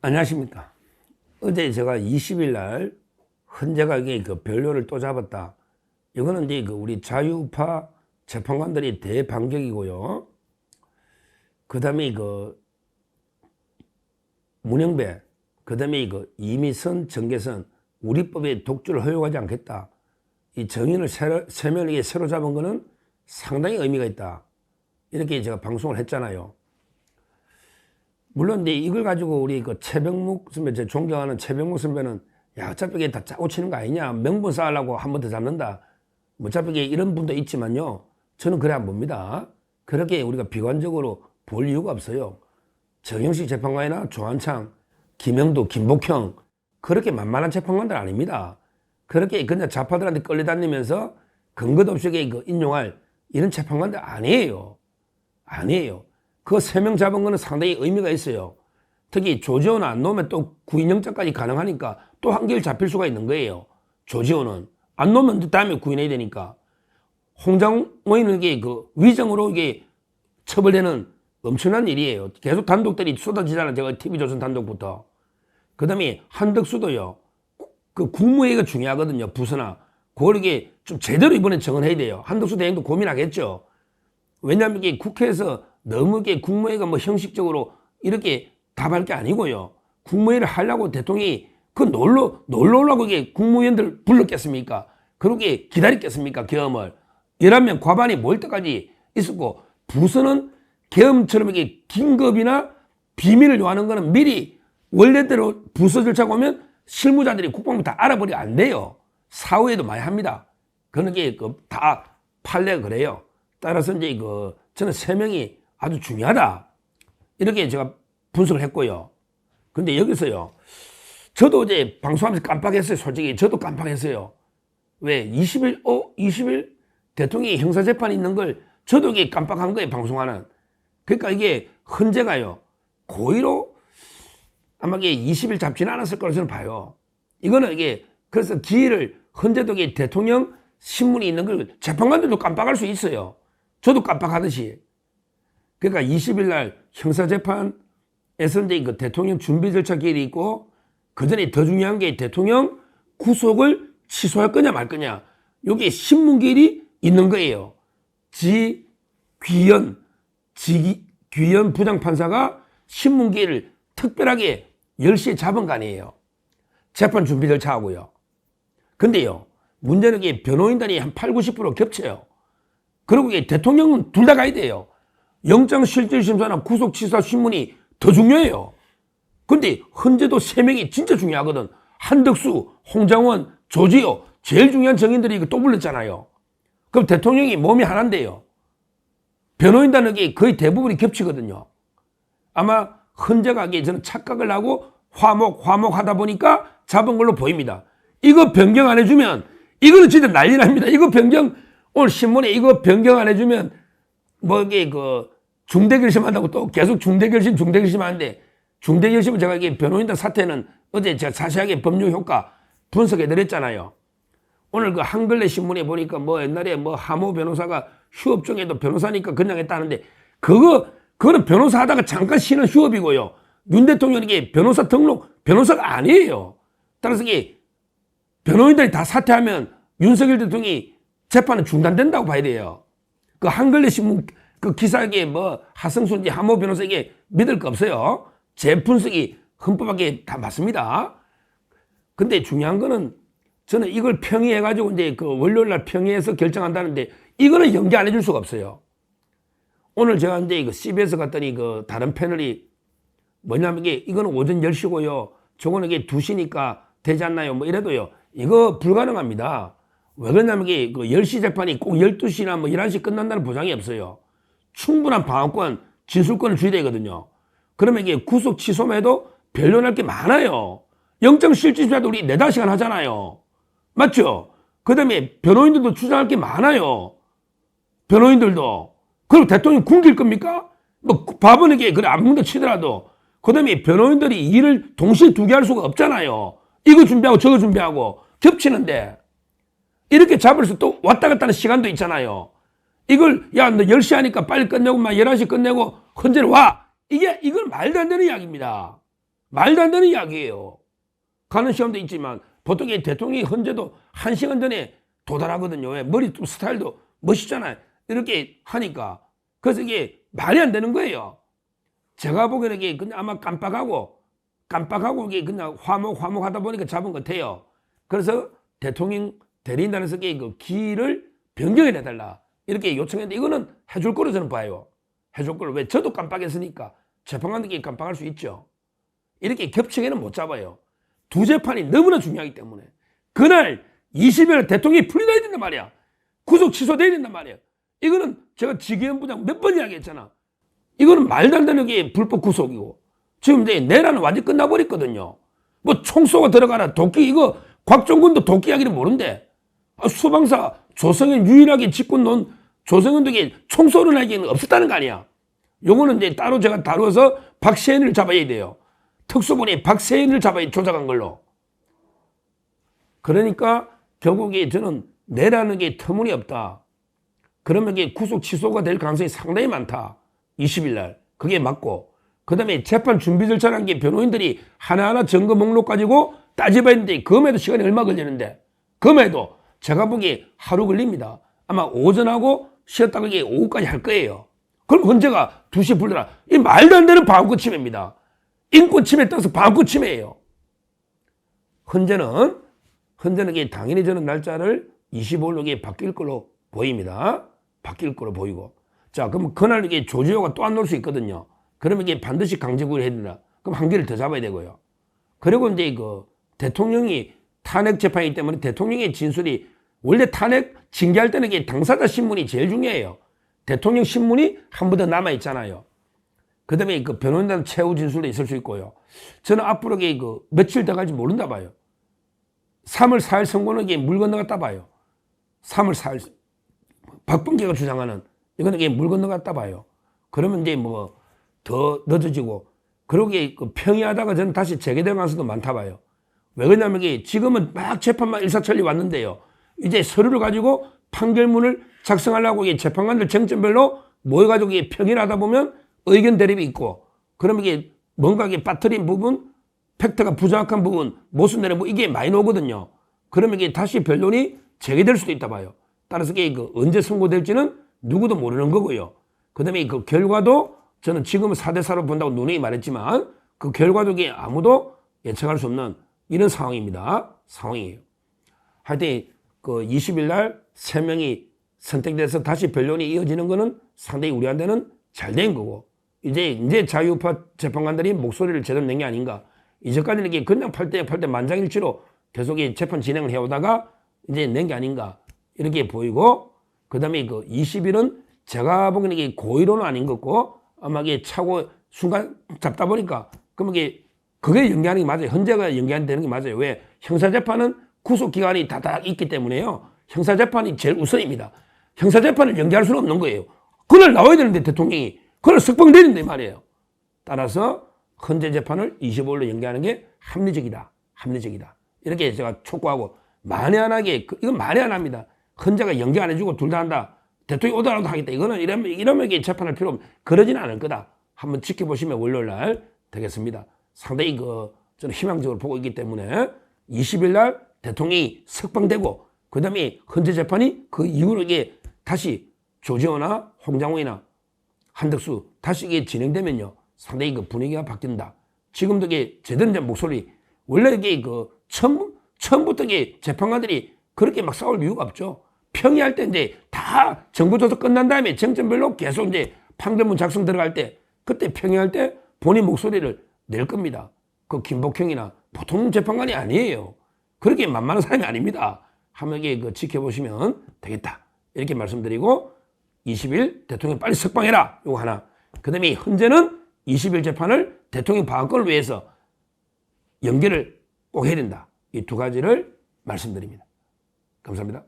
안녕하십니까. 어제 제가 20일 날 헌재가 이게 그 변론을 또 잡았다. 이거는 이제 그 우리 자유파 재판관들이 대반격이고요. 그 다음에 그 문영배, 그 다음에 그 이미선, 정계선, 우리 법의 독주를 허용하지 않겠다. 이 정인을 세 명에게 새로 잡은 거는 상당히 의미가 있다. 이렇게 제가 방송을 했잖아요. 물론 이제 이걸 가지고 우리 그 최병묵 선배, 제 존경하는 최병묵 선배는 야, 어차피 이게 다 짜고 치는 거 아니냐. 명분 쌓으려고 한 번 더 잡는다. 어차피 이런 분도 있지만요. 저는 그래 안 봅니다. 그렇게 우리가 비관적으로 볼 이유가 없어요. 정영식 재판관이나 조한창, 김영두, 김복형 그렇게 만만한 재판관들 아닙니다. 그렇게 그냥 좌파들한테 끌려다니면서 근거도 없이 그 인용할 이런 재판관들 아니에요. 아니에요. 그 3명 잡은 거는 상당히 의미가 있어요. 특히 조지호는 안 놓으면 또 구인영장까지 가능하니까 또 한결 잡힐 수가 있는 거예요. 조지호는 안 놓으면 다음에 구인해야 되니까. 홍장모인은 이게 그 위정으로 이게 처벌되는 엄청난 일이에요. 계속 단독들이 쏟아지잖아요. 제가 TV조선 단독부터. 그 다음에 한덕수도요. 그 국무회의가 중요하거든요. 부서나. 그걸 이게 좀 제대로 이번에 정언해야 돼요. 한덕수 대행도 고민하겠죠. 왜냐하면 이게 국회에서 너무 이게 국무회의가 뭐 형식적으로 이렇게 답할 게 아니고요. 국무회의를 하려고 대통령이 그 놀러 오려고 이게 국무위원들 불렀겠습니까? 그렇게 기다렸겠습니까? 계엄을. 11명 과반이 모일 때까지 있었고, 부서는 계엄처럼 이게 긴급이나 비밀을 요하는 거는 미리 원래대로 부서 절차가 오면 실무자들이 국방부 다 알아버리면 안 돼요. 사후에도 많이 합니다. 그런 게 다 판례가 그래요. 따라서 이제 저는 3명이 아주 중요하다. 이렇게 제가 분석을 했고요. 근데 여기서요. 저도 어제 방송하면서 깜빡했어요. 솔직히 저도 깜빡했어요. 왜? 20일 대통령이 형사재판이 있는 걸 저도 이게 깜빡한 거예요. 방송하는. 그러니까 이게 헌재가요. 고의로 아마 이게 20일 잡지는 않았을 거라고 저는 봐요. 이거는 이게 그래서 기회를 헌재도 이게 대통령 신문이 있는 걸 재판관들도 깜빡할 수 있어요. 저도 깜빡하듯이. 그러니까 20일 날 형사재판에서 이제 그 대통령 준비 절차 기일이 있고 그 전에 더 중요한 게 대통령 구속을 취소할 거냐 말 거냐. 여기 신문기일이 있는 거예요. 귀현 부장판사가 신문기일을 특별하게 10시에 잡은 거 아니에요. 재판 준비 절차하고요. 근데요. 문제는 이게 변호인단이 한 8, 90% 겹쳐요. 그리고 이게 대통령은 둘 다 가야 돼요. 영장실질심사나 구속취사 신문이 더 중요해요. 근데 헌재도 3명이 진짜 중요하거든. 한덕수, 홍장원, 조지호 제일 중요한 정인들이 또 불렀잖아요. 그럼 대통령이 몸이 하나인데요. 변호인단에게 거의 대부분이 겹치거든요. 아마 헌재가 저는 착각을 하고 화목하다 보니까 잡은 걸로 보입니다. 이거 변경 안 해주면 이거는 진짜 난리 납니다. 이거 변경 오늘 신문에 이거 변경 안 해주면 뭐 이게 중대결심 한다고 또 계속 중대결심 하는데 중대결심은 제가 이게 변호인단 사태는 어제 제가 자세하게 법률 효과 분석해 드렸잖아요. 오늘 그 한글레 신문에 보니까 뭐 옛날에 뭐 하모 변호사가 휴업 중에도 변호사니까 그냥 했다는데 그거는 변호사 하다가 잠깐 쉬는 휴업이고요. 윤 대통령이 이게 변호사 등록 변호사가 아니에요. 따라서 이게 변호인들이 다 사퇴하면 윤석열 대통령이 재판은 중단된다고 봐야 돼요. 그 한글레 신문 그 기사에 뭐 하성순 하모 변호사에게 믿을 거 없어요. 제 분석이 헌법하게 다 맞습니다. 근데 중요한 거는 저는 이걸 평의해가지고 이제 그 월요일날 평의해서 결정한다는데 이거는 연기 안 해줄 수가 없어요. 오늘 제가 이제 CBS 갔더니 다른 패널이 뭐냐면 이거는 오전 10시고요. 저거는 이게 2시니까 되지 않나요? 뭐 이래도요. 이거 불가능합니다. 왜 그러냐면 이게 10시 재판이 꼭 12시나 뭐 11시 끝난다는 보장이 없어요. 충분한 방어권, 진술권을 줘야 되거든요. 그러면 이게 구속 취소만 해도 변론할 게 많아요. 영장실질심사도 우리 4, 5시간 하잖아요. 맞죠? 그 다음에 변호인들도 주장할 게 많아요. 변호인들도. 그리고 대통령이 굶길 겁니까? 뭐 법원에게 그래 아무도 치더라도. 그 다음에 변호인들이 일을 동시에 2개 할 수가 없잖아요. 이거 준비하고 저거 준비하고 겹치는데 이렇게 잡을수 또 왔다 갔다 하는 시간도 있잖아요. 이걸 야 너 10시 하니까 빨리 끝내고 막 11시 끝내고 헌재를 와. 이걸 말도 안 되는 이야기입니다. 말도 안 되는 이야기예요. 가는 시간도 있지만 보통 대통령이 헌재도 1시간 전에 도달하거든요. 왜? 머리 스타일도 멋있잖아요. 이렇게 하니까. 그래서 이게 말이 안 되는 거예요. 제가 보기에는 이게 그냥 아마 깜빡하고 이게 그냥 화목 하다 보니까 잡은 것 같아요. 그래서 대통령 대리인단에서 그 기일을 변경해 내달라. 이렇게 요청했는데 이거는 해줄 거로 저는 봐요. 해줄 거로. 왜? 저도 깜빡했으니까 재판관들이 깜빡할 수 있죠. 이렇게 겹치게는 못 잡아요. 두 재판이 너무나 중요하기 때문에. 그날 20일 대통령이 풀려야 된단 말이야. 구속 취소돼야 된단 말이야. 이거는 제가 직위원부장 몇 번 이야기했잖아. 이거는 말도 안 되는 게 불법 구속이고. 지금 이제 내란은 완전히 끝나버렸거든요. 뭐 총쏘가 들어가라 도끼 이거 곽종근도 도끼 이야기를 모른대. 수방사 조성현 유일하게 직권 놓은 조성현도 총쏘는 이야기는 없었다는 거 아니야. 요거는 이제 따로 제가 다루어서 박세현을 잡아야 돼요. 특수본이 박세현을 잡아야 조작한 걸로. 그러니까 결국에 저는 내라는 게 터무니없다. 그러면 이게 구속 취소가 될 가능성이 상당히 많다. 20일 날. 그게 맞고. 그 다음에 재판 준비 절차라는 게 변호인들이 하나하나 증거 목록 가지고 따져봐야 되는데 그음에도 시간이 얼마 걸리는데 그음에도 제가 보기에 하루 걸립니다. 아마 오전하고 쉬었다가 이게 오후까지 할 거예요. 그럼 헌재가 2시 불더라. 이 말도 안 되는 방어권 침해입니다. 인권 침해 따라서 방어권 침해예요. 헌재는 이게 당연히 저는 날짜를 25일로 바뀔 걸로 보입니다. 바뀔 걸로 보이고. 자, 그럼 그날 이게 조지호가 또 안 나올 수 있거든요. 그러면 이게 반드시 강제구를 해야 된다. 그럼 한 개를 더 잡아야 되고요. 그리고 이제 그 대통령이 탄핵 재판이기 때문에 대통령의 진술이 원래 탄핵 징계할 때는 이게 당사자 신문이 제일 중요해요. 대통령 신문이 한 번 더 남아있잖아요. 그 다음에 그 변호인단 최후 진술도 있을 수 있고요. 저는 앞으로 그 며칠 더 갈지 모른다 봐요. 3월 4일 선고는 이게 물 건너갔다 봐요. 3월 4일. 박범계가 주장하는 이거는 이게 물 건너갔다 봐요. 그러면 이제 뭐 더 늦어지고 그러고 그 평이하다가 저는 다시 재개될 가능성도 많다 봐요. 왜 그러냐면 이게 지금은 막 재판만 일사천리 왔는데요. 이제 서류를 가지고 판결문을 작성하려고 이게 재판관들 쟁점별로 모여가지고 이게 평일하다 보면 의견 대립이 있고 그러면 이게 뭔가 이게 빠뜨린 부분, 팩트가 부정확한 부분, 모순되는 부분 이게 많이 나오거든요. 그러면 이게 다시 변론이 재개될 수도 있다 봐요. 따라서 이게 그 언제 선고될지는 누구도 모르는 거고요. 그 다음에 그 결과도 저는 지금은 4대4로 본다고 누누이 말했지만 그 결과도 이게 아무도 예측할 수 없는 이런 상황이에요. 하여튼 그 20일 날 3명이 선택돼서 다시 변론이 이어지는 거는 상당히 우리한테는 잘 된 거고 이제 자유우파 재판관들이 목소리를 제대로 낸 게 아닌가. 이제까지는 이게 그냥 팔 때 만장일치로 계속 재판 진행을 해오다가 이제 낸 게 아닌가 이렇게 보이고 그 다음에 그 20일은 제가 보기에는 이게 고의로는 아닌 것 같고 아마 이게 차고 순간 잡다 보니까 그러면 그게 연기하는 게 맞아요. 헌재가 연기하는 게 맞아요. 왜? 형사재판은 구속기간이 다 있기 때문에요. 형사재판이 제일 우선입니다. 형사재판을 연기할 수는 없는 거예요. 그날 나와야 되는데 대통령이 그날 석방되는데 말이에요. 따라서 헌재 재판을 25일로 연기하는 게 합리적이다. 이렇게 제가 촉구하고 만에 하나게 이건 만에 하나입니다. 헌재가 연기 안 해주고 둘 다 한다. 대통령이 오더라도 하겠다. 이거는 이러면 이게 재판할 필요 없는 그러지는 않을 거다. 한번 지켜보시면 월요일 날 되겠습니다. 상당히 저는 희망적으로 보고 있기 때문에 20일 날 대통령이 석방되고 그 다음에 헌재 재판이 그 이후로 이게 다시 조지호나 홍장호이나 한덕수 다시 이게 진행되면요. 상당히 그 분위기가 바뀐다. 지금도 이게 제대로 된 목소리 원래 이게 처음부터 이게 재판관들이 그렇게 막 싸울 이유가 없죠. 평의할 때 이제 다 정부 조사 끝난 다음에 쟁점별로 계속 이제 판결문 작성 들어갈 때 그때 평의할 때 본인 목소리를 낼 겁니다. 그 김복형이나 보통 재판관이 아니에요. 그렇게 만만한 사람이 아닙니다. 한번 이게 지켜보시면 되겠다. 이렇게 말씀드리고 20일 대통령 빨리 석방해라. 요거 하나. 그 다음에 헌재는 20일 재판을 대통령 방어권을 위해서 연결을 꼭 해야 된다. 이 두 가지를 말씀드립니다. 감사합니다.